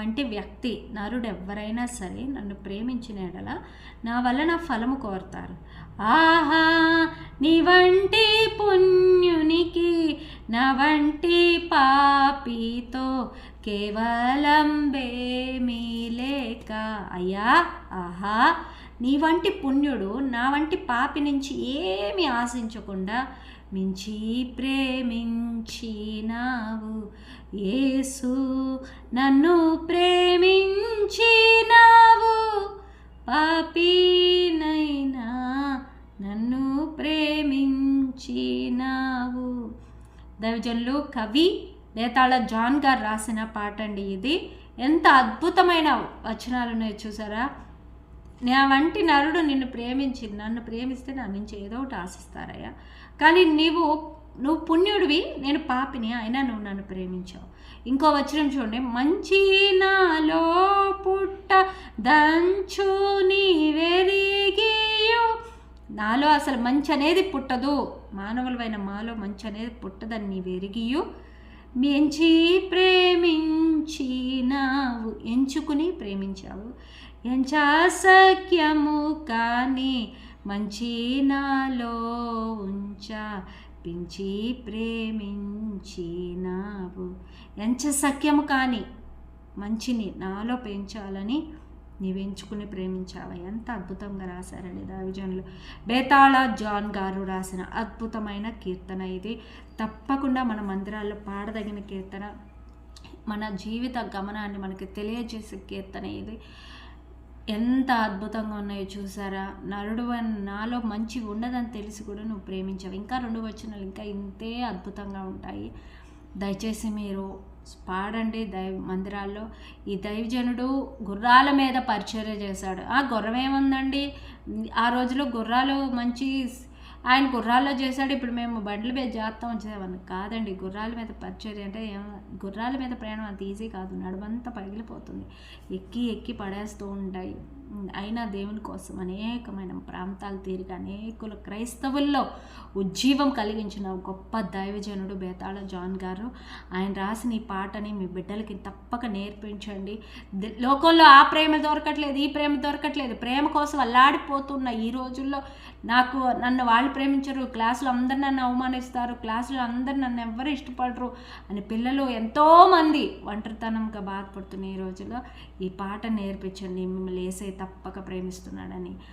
వంటి వ్యక్తి నరుడు ఎవరైనా సరే నన్ను ప్రేమించిన ఎడల నా వలన ఫలము కోరుతారు. ఆహా, నీ వంటి పుణ్యునికి నా వంటి పాపితో కేవలం బేమీ లేక. అయ్యా, ఆహా, నీ వంటి పుణ్యుడు నా వంటి పాపి నుంచి ఏమి ఆశించకుండా మించి ప్రేమించినావు. యేసు, నన్ను ప్రేమించినావు, పాపినైనా నన్ను ప్రేమించినావు. దైవజనులు కవి బేతాళ జాన్ గారు రాసిన పాట అండి ఇది. ఎంత అద్భుతమైన వచనాలు ఉన్నాయో చూసారా. నా వంటి నరుడు నన్ను ప్రేమిస్తే నా నుంచి ఏదో ఒకటి ఆశిస్తారయ్యా, కానీ నువ్వు పుణ్యుడివి, నేను పాపిని, అయినా నువ్వు నన్ను ప్రేమించావు. ఇంకో వచనం చూడండి, మంచి నాలో పుట్ట దంచు నీవెరిగియు. నాలో అసలు మంచి అనేది పుట్టదు, మానవులమైన మాలో మంచి అనేది పుట్టదని నీవెరిగియు ఎంచి ప్రేమించినావు. ఎంచుకుని ప్రేమించావు. ఎంచసఖ్యము కానీ మంచి నాలో ఉంచా పెంచి ప్రేమించినావు. ఎంచసఖ్యము కానీ మంచిని నాలో పెంచాలని నీవెంచుకుని ప్రేమించావు. ఎంత అద్భుతంగా రాశారండి దైవజనులు. బేతాళ జాన్ గారు రాసిన అద్భుతమైన కీర్తన ఇది. తప్పకుండా మన మందిరాల్లో పాడదగిన కీర్తన, మన జీవిత గమనాన్ని మనకి తెలియజేసే కీర్తన ఇది. ఎంత అద్భుతంగా ఉన్నాయో చూసారా. నరుడు నాలో మంచి ఉండదని తెలిసి కూడా నువ్వు ప్రేమించావు. ఇంకా 2 వచనాలు ఇంకా ఇంతే అద్భుతంగా ఉంటాయి. దయచేసి మీరు పాడండి మందిరాల్లో. ఈ దైవజనుడు గుర్రాల మీద పరిచర్య చేశాడు. గుర్రం ఏముందండి, ఆ రోజులో గుర్రాలు ఆయన గుర్రాల్లో చేశాడు, ఇప్పుడు మేము బండ్ల మీద చేస్తాం వచ్చేవాడిని కాదండి. గుర్రాల మీద పరిచర్య అంటే గుర్రాల మీద ప్రయాణం అంత ఈజీ కాదు, నడుమంతా పగిలిపోతుంది, ఎక్కి పడేస్తూ ఉంటాయి. అయినా దేవుని కోసం అనేకమైన ప్రాంతాలు తిరిగి అనేకులు క్రైస్తవుల్లో ఉజ్జీవం కలిగించిన గొప్ప దైవజనుడు బేతాళ జాన్ గారు. ఆయన రాసిన ఈ పాటని మీ బిడ్డలకి తప్పక నేర్పించండి. లోకంలో ఆ ప్రేమ దొరకట్లేదు, ఈ ప్రేమ దొరకట్లేదు, ప్రేమ కోసం అల్లాడిపోతున్న ఈ రోజుల్లో నన్ను వాళ్ళు ప్రేమించరు, క్లాసులో అందరు నన్ను అవమానిస్తారు, క్లాసులో అందరు నన్ను ఎవ్వరు ఇష్టపడరు అని పిల్లలు ఎంతోమంది ఒంటరితనంగా బాధపడుతున్న ఈ రోజుల్లో ఈ పాట నేర్పించండి. మిమ్మల్ని యేసయ్య తప్పక ప్రేమిస్తున్నాడని.